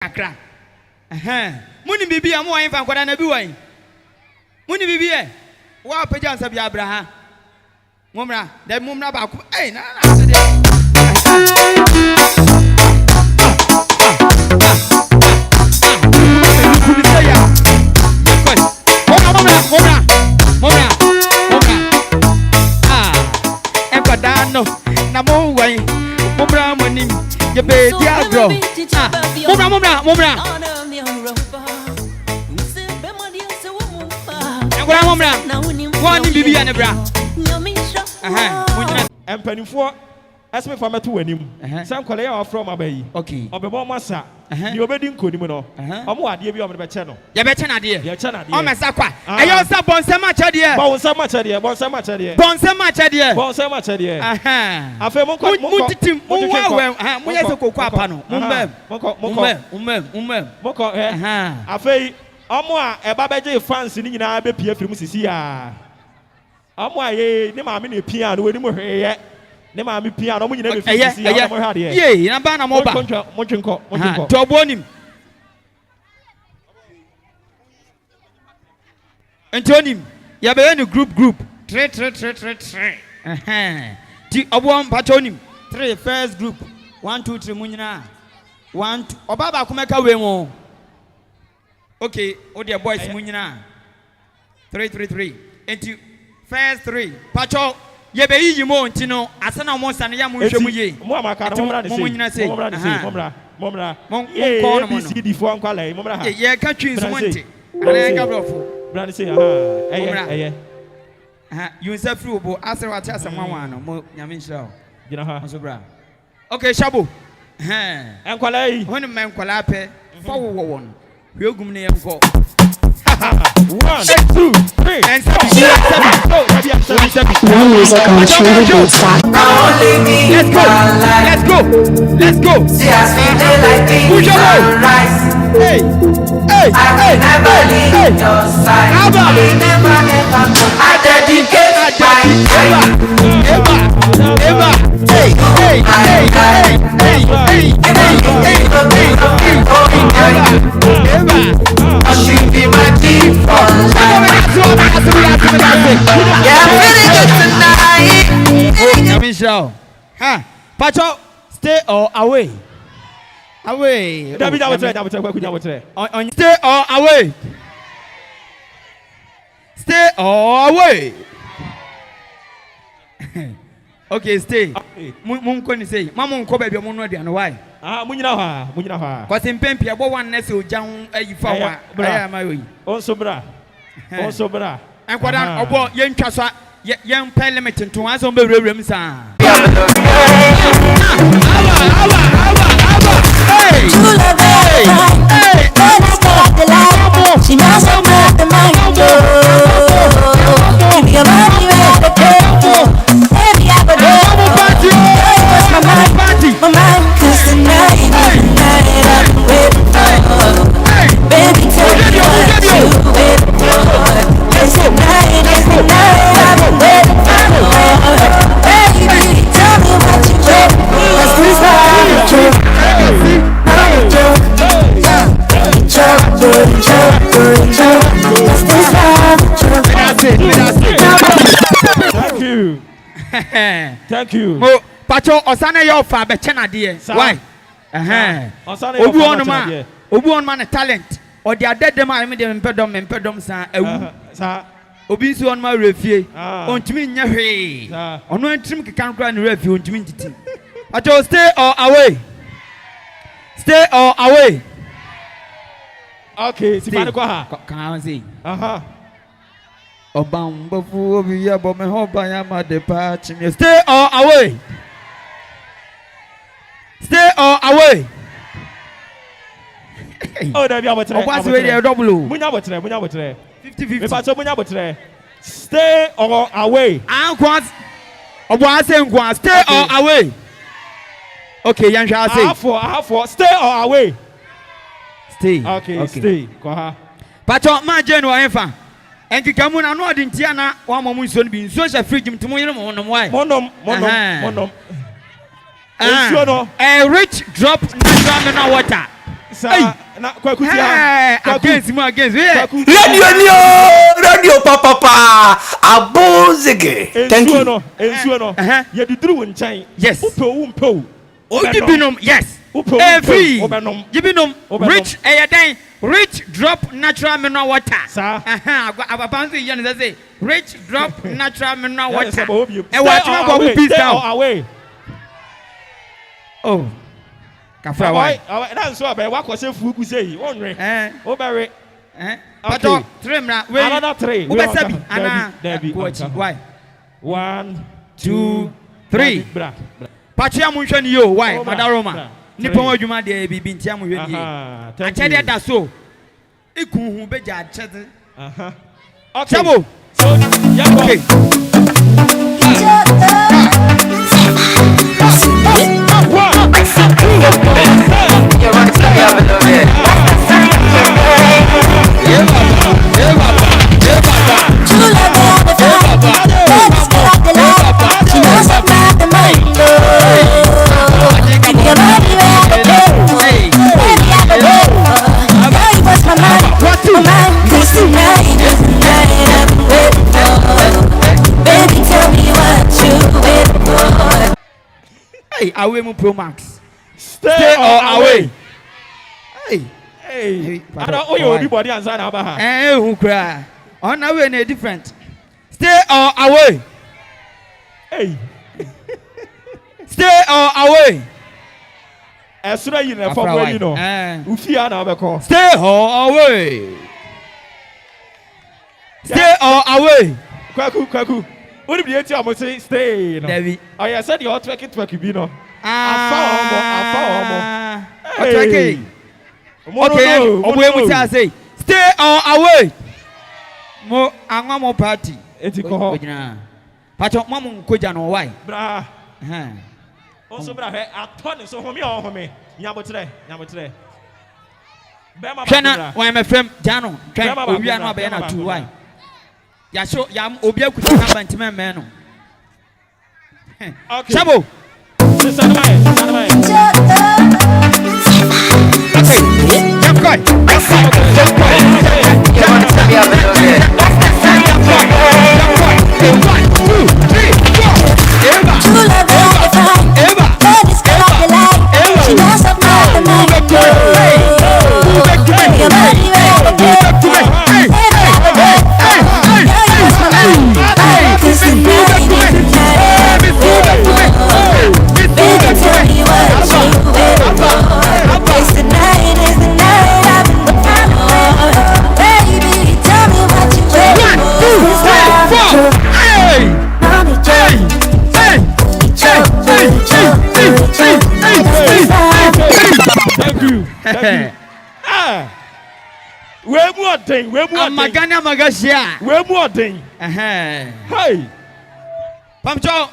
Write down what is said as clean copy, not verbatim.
Akra. Muni bibi amu wa infa kwada na bi wa. Muni bibi e. Wa peja nsa bi Abraham. Mumra, de mumra ba ku. Na. Empadano na mo wa. Mumra moni. Je be diagro. Mumra. Ngora mumra. Wani bibi ya ne bra. Munya. Empanifo asme fama to wanim. Sam kwale ya from abayi. Okay. Obebo masa. Ni obedi nkonim no. Omo ade bi omde be che no. Ye be che na de. Ye che na de. O mesa kwa. Ayo sa bonsema che de. Bonsema che de. Afa mo kwa mo titim mo wa mo yese kokwa apa no. Mo ko afa omo a eba beje fans ni nyina be pia firim sisi ya. Omo a ye ni ma me ne pia no wani mo hweye. Ne ma me pia no mo nyina be firim sisi ya mo hwa de. Ye na ba na mo ba. Mo twenko. To bonim. Antonim, ya be any group 3. Ti obo patonim 3 first group 1 2 3 munyina 1 obaba kumeka we mo. Okay, o the boys munyina 3 enti first 3 pacho ye be yi mo ntino asana mo sane ya mo hwemu ye mo amaka no mo munyina sei momra ye ABCD fo ankwala yi momra ha ye ka twins mo nti ana ka brofo brand say you say free obo asere wate asemwa no mo nyame nhyira o gina ha so bra okay shabo ankwala yi hono men kwala pe fo wo won hwegum ne yemko 1 2 3 and 7 More music on trendybeats.com. Let's go. See, I see they like me sunrise. Hey. I will never leave your side. I will never go. I dedicate my life. Ever. Hey. I should be my default. Yeah, I'm feeling good tonight. Michelle. Pacho, stay or away? Away. David, Stay or away? Stay or away? Okay, stay. Mum koni say, mama nko baby mo no dia no why? Munyina ha. Kwase mpempia bo wan na se ojan ayifa wa. Aya ma yoyi. Onso bra. Enkwada obo yentwa so yen parliament nto aso be wrewrem sa. She knows I'm at the mind. Give your body where the girl. Baby, I go there. My mind, cause tonight is the night I'm waiting for. Baby, tell me what you waiting for. Cause tonight is the night I'm waiting for. Baby, tell me what you waiting for. Cause this I'm a joke. Thank you. Mo pacho osane yo fa be chena de. Why? Obu on man talent. O de adedem a me de mpedom sa awu. Sa obi nso on ma refie. Ontimi nya hwe. Ono antrim kekan kra ne refie ontimi ntiti. Pacho stay or away. Okay, si fane kwa ha. Kan say. Obambofu obi ya bo me hoba ya ma de pa chimie. Stay or away. Oh, there be abotre. Okwase we dey double. Munya abotre. 50-50. Me pacho munya abotre. Stay or away. Ankwase Okwase nkwa stay or away. Okay, yan shall say. For stay or away. Stay. Okay. Stay. Kwa ha. Pacho ma je no enfa. Enkikamu na no odintia na wa momu nso no bi nso sha fridge mtimo yene mo nom why? Monom. A rich drop natural mineral water. Sa na kwakutia. Against mu against. Radio papa abozege. Thank you. Ensuo no. Ye diduru nkyɛn. Yes. Umpo. Ogibinom, yes. Every Gibinom rich ayadan rich drop natural mineral water. Sir. Ababanzo yan say rich drop natural mineral water. And what you go peace down. Away. Oh. Kafra why? That's so be wa kwose fugu say wonre. Obere. Pato trimra we another 3. Ubesabi ana why? 1 2 3. Pachi amunhwe ni yo why Madaroma nipa wadwuma de bibi ntia mo hwe die achede da so iku hu beja achede okay chabo okay You want to have a little bit. Hey, away mu Pro Max. Stay or away. Hey. I don't owe you anybody answer na ba ha. Who cry? On away na different. Stay or away. Hey. Stay or away. Esura yi na for you know. Ufia na obeko. Stay or away. Stay or away. Kwaku. What do you tell me say stay no. David. Oh yeah, said you twerk bi no. Afa omo. Okay. Okay. Obo mu say stay or away. Mo anwa mo party. Eti ko ho. Pacho mo mo koja no why? Bra. Also bra he atone so homi o homi. Nyabotre. Bema ba. Twena wan me frem jano. Twen owia no be na 2 why? Ya show ya obi akuta number ntime me no. Okay. Chabo. Sanamai. Okay. Jump going. You want to have a little bit. 1 2 3 4. True love is like Eva. Love is like she knows about the magic. Your body this is night. Baby, tell me what you waiting for. It's the night I've been waiting for. Baby, tell me what you waiting for. 1 2 3 4. Hey. Mommy, Thank you. We more thing. Amagana magashia. We more thing. Hey. Hey. Pamcho